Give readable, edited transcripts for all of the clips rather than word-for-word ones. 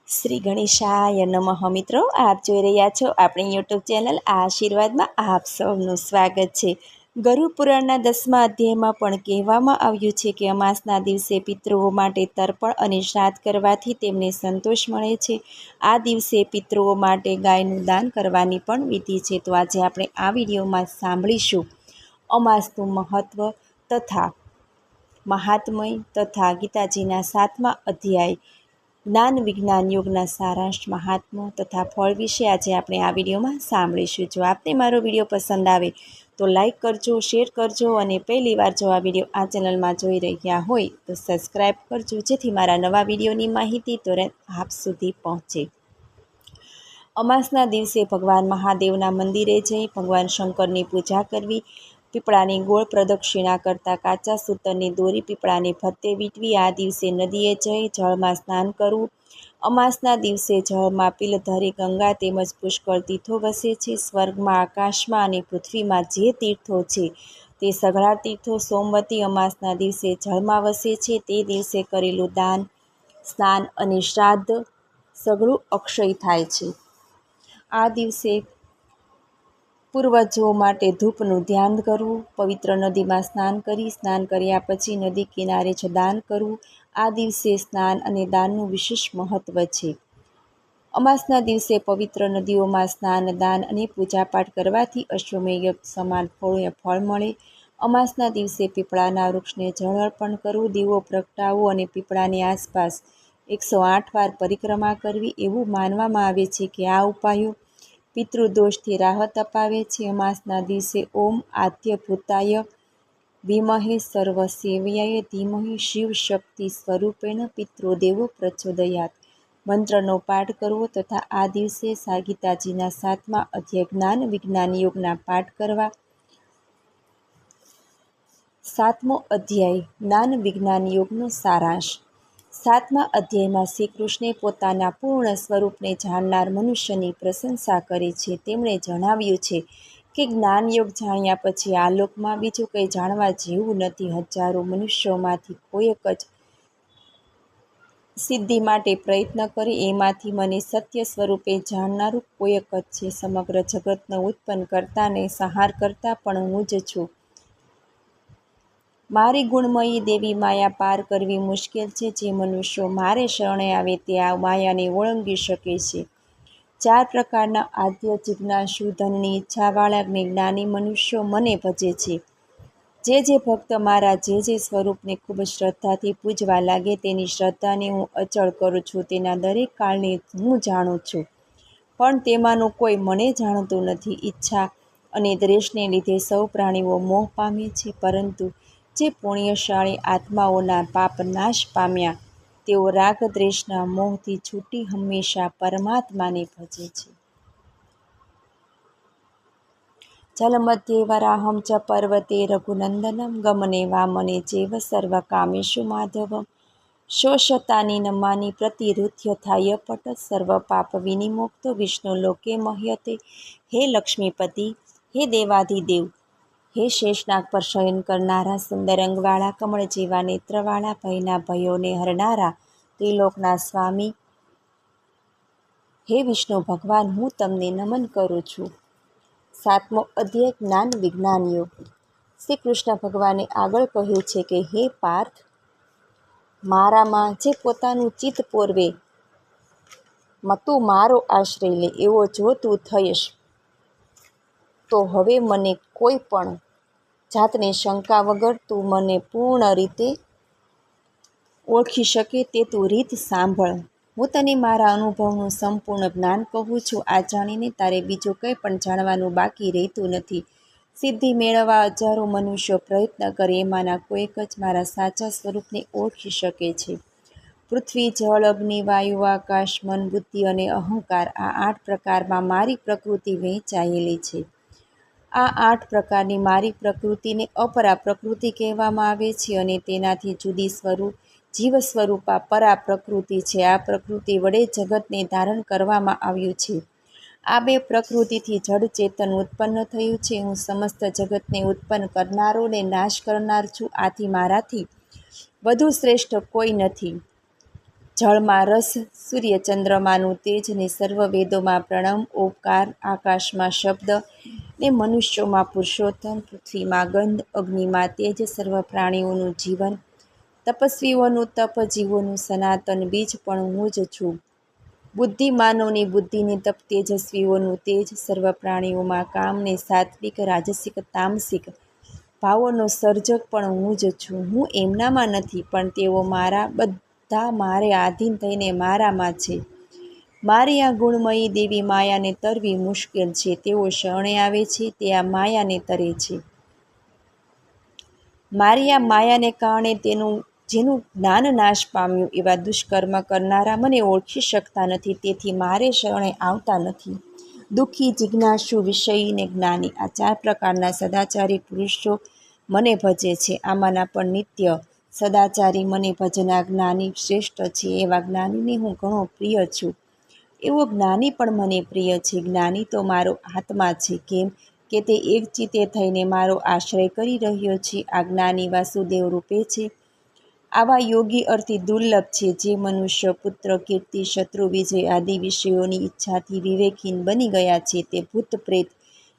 શ્રી ગણેશાય નમઃ. મિત્રો, આપ જોઈ રહ્યા છો આપણી યુટ્યુબ ચેનલ આશીર્વાદમાં આપ સૌનું સ્વાગત છે. ગરુડ પુરાણના 10મા અધ્યાયમાં પણ કહેવામાં આવ્યું છે કે અમાસના દિવસે પિતૃઓ માટે તર્પણ અને શ્રાદ્ધ કરવાથી તેમને સંતોષ મળે છે. આ દિવસે પિતૃઓ માટે ગાયનું દાન કરવાની પણ વિધિ છે. તો આજે આપણે આ વિડીયોમાં સાંભળીશું અમાસનું મહત્ત્વ તથા મહાત્મય તથા ગીતાજીના 7મા અધ્યાય જ્ઞાન વિજ્ઞાન યોગના સારાંશ, મહાત્મ્ય તથા ફળ વિશે આજે આપણે આ વિડીયોમાં સાંભળીશું. જો આપને મારો વિડીયો પસંદ આવે તો લાઈક કરજો, શેર કરજો અને પહેલીવાર જો આ વિડીયો આ ચેનલમાં જોઈ રહ્યા હોય તો સબસ્ક્રાઈબ કરજો, જેથી મારા નવા વિડીયોની માહિતી તુરંત આપ સુધી પહોંચે. અમાસના દિવસે ભગવાન મહાદેવના મંદિરે જઈ ભગવાન શંકરની પૂજા કરવી, પીપળાની ગોળ પ્રદક્ષિણા કરતાં કાચા સૂતરની દોરી પીપળાને ફરતે વીંટવી. આ દિવસે નદીએ જઈ જળમાં સ્નાન કરવું. અમાસના દિવસે જળમાં પિલધરી, ગંગા તેમજ પુષ્કળ તીર્થો વસે છે. સ્વર્ગમાં, આકાશમાં અને પૃથ્વીમાં જે તીર્થો છે તે સઘળા તીર્થો સોમવતી અમાસના દિવસે જળમાં વસે છે. તે દિવસે કરેલું દાન, સ્નાન અને શ્રાદ્ધ સઘળું અક્ષય થાય છે. આ દિવસે પૂર્વજો માટે ધૂપનું ધ્યાન કરવું, પવિત્ર નદીમાં સ્નાન કર્યા પછી નદી કિનારે જ દાન કરવું. આ દિવસે સ્નાન અને દાનનું વિશેષ મહત્ત્વ છે. અમાસના દિવસે પવિત્ર નદીઓમાં સ્નાન, દાન અને પૂજાપાઠ કરવાથી અશ્વમેઘ યજ્ઞ સમાન ફળ મળે. અમાસના દિવસે પીપળાના વૃક્ષને જળ અર્પણ કરવું, દીવો પ્રગટાવવો અને પીપળાની આસપાસ 108 વાર પરિક્રમા કરવી. એવું માનવામાં આવે છે કે આ ઉપાયો પિતૃદોષથી રાહત અપાવે છે. અમાસના દિવસે ઓમ આદ્યભૂતાય વિમહે સર્વસેવ્યાય ધીમહિ શિવ શક્તિ સ્વરૂપેણ પિતૃદેવો પ્રચોદયાત મંત્રનો પાઠ કરવો તથા આ દિવસે ગીતાજીના 7મા અધ્યાય જ્ઞાન વિજ્ઞાન યોગના પાઠ કરવા. 7મો અધ્યાય જ્ઞાન વિજ્ઞાન યોગનો સારાંશ. 7મા અધ્યાયમાં શ્રી કૃષ્ણે પોતાના પૂર્ણ સ્વરૂપને જાણનાર મનુષ્યની પ્રશંસા કરી છે. તેમણે જણાવ્યું છે કે જ્ઞાનયોગ જાણ્યા પછી આ લોકમાં બીજું કંઈ જાણવા જેવું નથી. હજારો મનુષ્યોમાંથી કોઈક જ સિદ્ધિ માટે પ્રયત્ન કરે, એમાંથી મને સત્ય સ્વરૂપે જાણનારું કોઈક જ છે. સમગ્ર જગતનો ઉત્પન્ન કરતા ને સંહાર કરતા પણ હું જ છું. મારી ગુણમયી દેવી માયા પાર કરવી મુશ્કેલ છે. જે મનુષ્યો મારે શરણે આવે તે આ માયાને ઓળંગી શકે છે. 4 પ્રકારના આદ્ય જિજ્ઞાસુ, ધનની ઈચ્છાવાળા જ્ઞાની મનુષ્યો મને ભજે છે. જે ભક્ત મારા જે સ્વરૂપને ખૂબ શ્રદ્ધાથી પૂજવા લાગે તેની શ્રદ્ધાને હું અચળ કરું છું. તેના દરેક કાળને હું જાણું છું, પણ તેમાંનું કોઈ મને જાણતું નથી. ઈચ્છા અને દ્વેષને લીધે સૌ પ્રાણીઓ મોહ પામે છે, પરંતુ જે પુણ્યશાળી આત્માઓના પાપ નાશ પામ્યા તેઓ રાગ દ્વેષના મોહથી છૂટી હંમેશા પરમાત્માને ભજે છે. જલમધ્યે વરાહં ચ પર્વતે રઘુનંદનમ ગમને વામને ચૈવ સર્વકામેષુ માધવમ શોષતાની નમાની પ્રતિરુધ્યથાય પટ સર્વપાપ વિનિમોક્તો વિષ્ણુલોકે મહ્યતે. હે લક્ષ્મીપતિ, હે દેવાધિદેવ, હે શેષનાગ પર શયન કરનારા, સુંદર અંગવાળા, કમળ જેવા નેત્રવાળા, ભયના ભયોને હરનારા, ત્રિલોકના સ્વામી, હે વિષ્ણુ ભગવાન, હું તમને નમન કરું છું. 7મો અધ્યાય જ્ઞાન વિજ્ઞાન યોગ. શ્રી કૃષ્ણ ભગવાને આગળ કહ્યું છે કે હે પાર્થ, મારામાં જે પોતાનું ચિત્ત પોરવે તું મારો આશ્રય લે એવો જો તું થઈશ તો હવે મને કોઈ પણ જાતની શંકા વગર તું મને પૂર્ણ રીતે ઓળખી શકે તે તું રીત સાંભળ. હું તને મારા અનુભવનું સંપૂર્ણ જ્ઞાન કહું છું. આ જાણીને તારે બીજું કંઈ પણ જાણવાનું બાકી રહેતું નથી. સિદ્ધિ મેળવવા હજારો મનુષ્યો પ્રયત્ન કરે, એમાંના કોઈક જ મારા સાચા સ્વરૂપને ઓળખી શકે છે. પૃથ્વી, જળ, અગ્નિ, વાયુ, આકાશ, મન, બુદ્ધિ અને અહંકાર, આ 8 પ્રકારમાં મારી પ્રકૃતિ વહેંચાયેલી છે. આ 8 પ્રકારની મારી પ્રકૃતિને અપરા પ્રકૃતિ કહેવામાં આવે છે અને તેનાથી જુદી જીવ સ્વરૂપા પરા પ્રકૃતિ છે. આ પ્રકૃતિ વડે જગતને ધારણ કરવામાં આવ્યું છે. આ 2 પ્રકૃતિથી જડ ચેતન ઉત્પન્ન થયું છે. હું સમસ્ત જગતને ઉત્પન્ન કરનારો ને નાશ કરનાર છું. આથી મારાથી વધુ શ્રેષ્ઠ કોઈ નથી. જળમાં રસ, સૂર્ય ચંદ્રમાનું તેજ ને સર્વ વેદોમાં પ્રણવ ઓમકાર, આકાશમાં શબ્દ ને મનુષ્યોમાં પુરુષોત્તમ, પૃથ્વીમાં ગંધ, અગ્નિમાં તેજ, સર્વ પ્રાણીઓનું જીવન, તપસ્વીઓનું તપ, જીવોનું સનાતન બીજ પણ હું જ છું. બુદ્ધિમાનોની બુદ્ધિને તપ, તેજસ્વીઓનું તેજ, સર્વ પ્રાણીઓમાં કામ ને સાત્વિક, રાજસિક, તામસિક ભાવોનો સર્જક પણ હું જ છું. હું એમનામાં નથી, પણ તેઓ મારા, બધા મારે આધીન થઈને મારામાં છે. મારી આ ગુણમયી દેવી માયાને તરવી મુશ્કેલ છે. તેઓ શરણે આવે છે, તે આ માયાને તરે છે. મારી આ માયાને કારણે જેનું જ્ઞાન નાશ પામ્યું, એવા દુષ્કર્મ કરનારા મને ઓળખી શકતા નથી, તેથી મારે શરણે આવતા નથી. દુઃખી, જિજ્ઞાસુ, વિષયી ને જ્ઞાની, આ 4 પ્રકારના સદાચારી પુરુષો મને ભજે છે. આમાંના પણ નિત્ય સદાચારી મને ભજનાર જ્ઞાની શ્રેષ્ઠ છે. એવા જ્ઞાનીને હું ઘણો પ્રિય છું. એવો જ્ઞાની પણ મને પ્રિય છે. જ્ઞાની તો મારો આત્મા છે, કેમ કે તે એક ચિત્તે થઈને મારો આશ્રય કરી રહ્યો છે. આ જ્ઞાની વાસુદેવ રૂપે છે. આવા યોગી અર્થી દુર્લભ છે, જે મનુષ્ય પુત્ર, કીર્તિ, શત્રુ વિજય આદિ વિષયોની ઈચ્છાથી વિવેકહીન બની ગયા છે. તે ભૂત પ્રેત,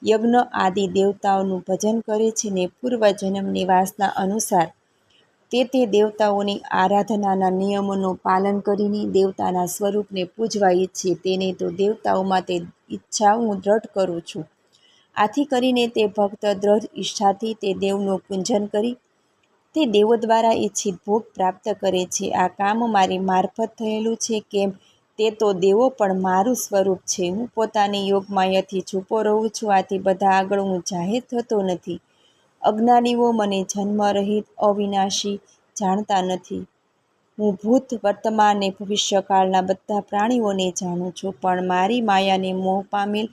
યજ્ઞ આદિ દેવતાઓનું ભજન કરે છે ને પૂર્વજન્મની વાસના અનુસાર તે દેવતાઓની આરાધનાના નિયમોનું પાલન કરીને દેવતાના સ્વરૂપને પૂજવા ઈચ્છે. તેને તો દેવતાઓમાં તે ઈચ્છા હું દ્રઢ કરું છું. આથી કરીને તે ભક્ત દ્રઢ ઈચ્છાથી તે દેવનું પૂજન કરી તે દેવો દ્વારા ઈચ્છિત ભોગ પ્રાપ્ત કરે છે. આ કામ મારી મારફત થયેલું છે, કેમ તે તો દેવો પણ મારું સ્વરૂપ છે. હું પોતાની યોગમાયાથી છૂપો રહું છું, આથી બધા આગળ હું જાહેર થતો નથી. અજ્ઞાનીઓ મને જન્મરહિત, અવિનાશી જાણતા નથી. હું ભૂત, વર્તમાન ને ભવિષ્યકાળના બધા પ્રાણીઓને જાણું છું, પણ મારી માયાને મોહ પામેલ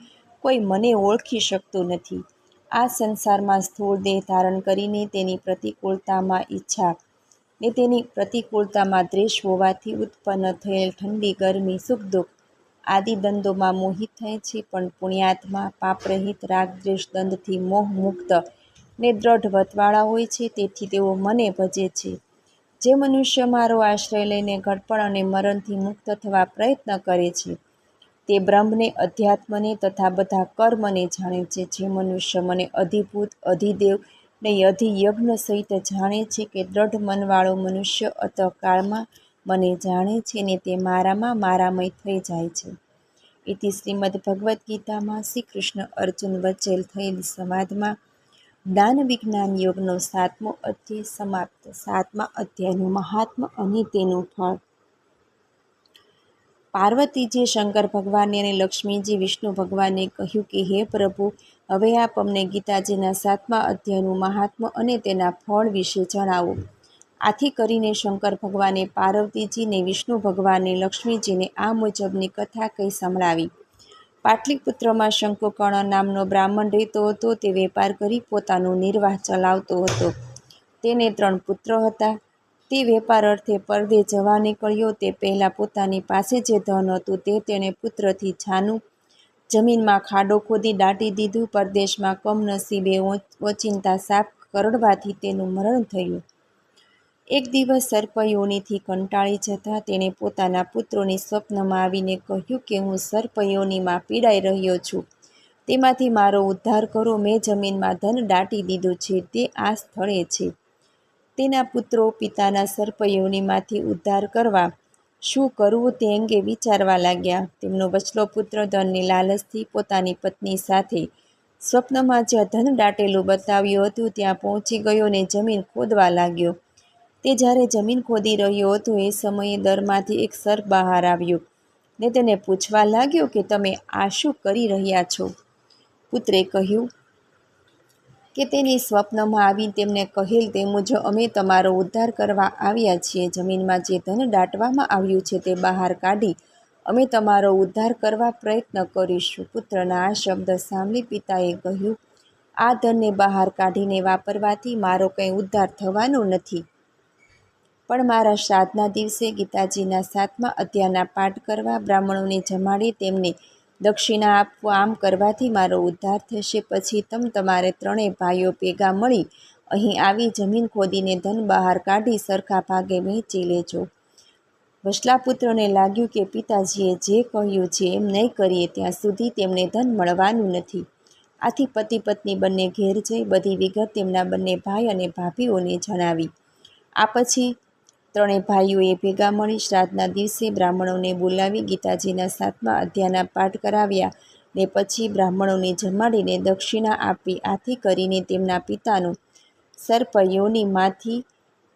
કોઈ મને ઓળખી શકતું નથી. આ સંસારમાં સ્થૂળ દેહ ધારણ કરીને તેની પ્રતિકૂળતામાં ઈચ્છા ને તેની પ્રતિકૂળતામાં દ્વેષ હોવાથી ઉત્પન્ન થયેલ ઠંડી, ગરમી, સુખ દુઃખ આદિ દ્વંદ્વોમાં મોહિત થાય છે. પણ પુણ્યાત્મા, પાપરહિત, રાગ દ્વેષ દ્વંદ્વથી મોહ મુક્ત ને દ્રઢ વ્રતવાળા હોય છે, તેથી તેઓ મને ભજે છે. જે મનુષ્ય મારો આશ્રય લઈને ઘડપણ અને મરણથી મુક્ત થવા પ્રયત્ન કરે છે, તે બ્રહ્મને, અધ્યાત્મને તથા બધા કર્મને જાણે છે. જે મનુષ્ય મને અધિભૂત, અધિદેવ ને અધિયજ્ઞ સહિત જાણે છે, કે દ્રઢ મનવાળો મનુષ્ય અંતકાળમાં મને જાણે છે ને તે મારામાં મારામય થઈ જાય છે. ઇતિ શ્રીમદ્ ભગવદ્ ગીતામાં શ્રી કૃષ્ણ અર્જુન વચ્ચે થયેલ સંવાદમાં જ્ઞાન વિજ્ઞાન યોગનો 7મો અધ્યાય સમાપ્ત. 7મા અધ્યાયનું મહાત્મ્ય અને તેનું ફળ. પાર્વતીજીએ શંકર ભગવાનને અને લક્ષ્મીજી વિષ્ણુ ભગવાનને કહ્યું કે હે પ્રભુ, હવે આપ અમને ગીતાજીના 7મા અધ્યાયનું મહાત્મ્ય અને તેના ફળ વિશે જણાવો. આથી કરીને શંકર ભગવાને પાર્વતીજીને, વિષ્ણુ ભગવાને લક્ષ્મીજીને આ મુજબની કથા કહી સંભળાવી. પાટલીપુત્રમાં શંકુકર્ણ નામનો બ્રાહ્મણ રહેતો હતો. તે વેપાર કરી પોતાનો નિર્વાહ ચલાવતો હતો. તેને 3 પુત્ર હતા. તે વેપાર અર્થે પરદે જવા નીકળ્યો. તે પહેલાં પોતાની પાસે જે ધન હતું તે તેણે પુત્રથી છાનું જમીનમાં ખાડો ખોદી દાટી દીધું. પરદેશમાં કમનસીબે ઓચિંતા સાપ કરડવાથી તેનું મરણ થયું. એક દિવસ સર્પયોનિથી કંટાળી જતાં તેણે પોતાના પુત્રોને સ્વપ્નમાં આવીને કહ્યું કે હું સર્પયોનિમાં પીડાઈ રહ્યો છું, તેમાંથી મારો ઉદ્ધાર કરો. મેં જમીનમાં ધન દાટી દીધું છે, તે આ સ્થળે છે. તેના પુત્રો પિતાના સર્પયોનિમાંથી ઉદ્ધાર કરવા શું કરવું તે અંગે વિચારવા લાગ્યા. તેમનો વચલો પુત્ર ધનની લાલચથી પોતાની પત્ની સાથે સ્વપ્નમાં જ્યાં ધન દાટેલું બતાવ્યું હતું ત્યાં પહોંચી ગયો ને જમીન ખોદવા લાગ્યો. તે જ્યારે જમીન ખોદી રહ્યો હતો એ સમયે દરમાંથી એક સર્પ બહાર આવ્યો ને તેને પૂછવા લાગ્યો કે તમે આ શું કરી રહ્યા છો? પુત્રે કહ્યું કે તેની સ્વપ્નમાં આવી તેમને કહેલ તે મુજબ અમે તમારો ઉદ્ધાર કરવા આવ્યા છીએ. જમીનમાં જે ધન દાટવામાં આવ્યું છે તે બહાર કાઢી અમે તમારો ઉદ્ધાર કરવા પ્રયત્ન કરીશું. પુત્રના આ શબ્દ સાંભળી પિતાએ કહ્યું, આ ધનને બહાર કાઢીને વાપરવાથી મારો કંઈ ઉદ્ધાર થવાનો નથી, પણ મારા શ્રાદ્ધના દિવસે ગીતાજીના 7મા અધ્યાયના પાઠ કરવા, બ્રાહ્મણોને જમાડી તેમને દક્ષિણા આપવા, આમ કરવાથી મારો ઉદ્ધાર થશે. પછી તમારે 3 ભાઈઓ ભેગા મળી અહીં આવી જમીન ખોદીને ધન બહાર કાઢી સરખા ભાગે વહેંચી લેજો. વશલાપુત્રોને લાગ્યું કે પિતાજીએ જે કહ્યું છે એમ નહીં કરીએ ત્યાં સુધી તેમને ધન મળવાનું નથી. આથી પતિ પત્ની બંને ઘેર જઈ બધી વિગત તેમના બંને ભાઈ અને ભાભીઓને જણાવી. આ પછી ત્રણેય ભાઈઓએ ભેગા મળી શ્રાદ્ધના દિવસે બ્રાહ્મણોને બોલાવી ગીતાજીના 7મા અધ્યાયના પાઠ કરાવ્યા ને પછી બ્રાહ્મણોને જમાડીને દક્ષિણા આપી. આથી કરીને તેમના પિતાનો સર્પયોનિમાંથી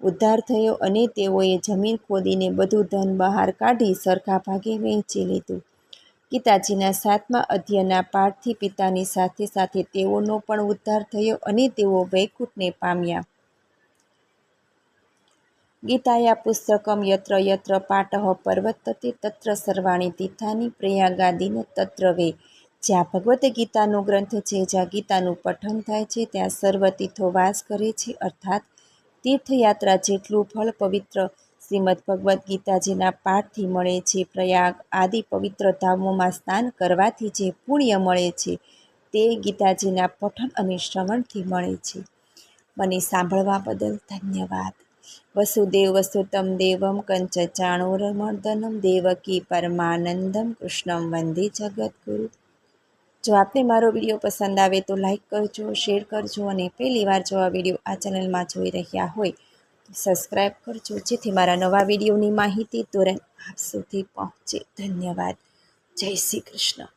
ઉદ્ધાર થયો અને તેઓએ જમીન ખોદીને બધું ધન બહાર કાઢી સરખા ભાગે વહેંચી લીધું. ગીતાજીના 7મા અધ્યાયના પાઠથી પિતાની સાથે સાથે તેઓનો પણ ઉદ્ધાર થયો અને તેઓ વૈકુંઠને પામ્યા. ગીતાયા પુસ્તકમ યત્ર યત્ર પાઠઃ પ્રવર્તતે તત્ર સર્વાણી તીર્થાની પ્રયાગાદીન તત્ર વે. જ્યાં ભગવદ્ ગીતાનો ગ્રંથ છે, જ્યાં ગીતાનું પઠન થાય છે, ત્યાં સર્વ તીર્થો વાસ કરે છે. અર્થાત તીર્થયાત્રા જેટલું ફળ પવિત્ર શ્રીમદ્ ભગવદ્ ગીતાજીના પાઠથી મળે છે. પ્રયાગ આદિ પવિત્ર ધામોમાં સ્નાન કરવાથી જે પુણ્ય મળે છે તે ગીતાજીના પઠન અને શ્રવણથી મળે છે. મને સાંભળવા બદલ ધન્યવાદ. વસુદેવ વસુતમ દેવમ કંચચાણૂરમર્દનમ દેવકી પરમાનંદમ કૃષ્ણમ વંદે જગદ્ગુરુ. જો આપને મારો વિડીયો પસંદ આવે તો લાઈક કરજો, શેર કરજો અને પહેલી વાર જો આ વિડીયો આ ચેનલમાં જોઈ રહ્યા હોય તો સબસ્ક્રાઈબ કરજો, જેથી મારા નવા વિડીયોની માહિતી તુરંત આપ સુધી પહોંચે. ધન્યવાદ. જય શ્રી કૃષ્ણ.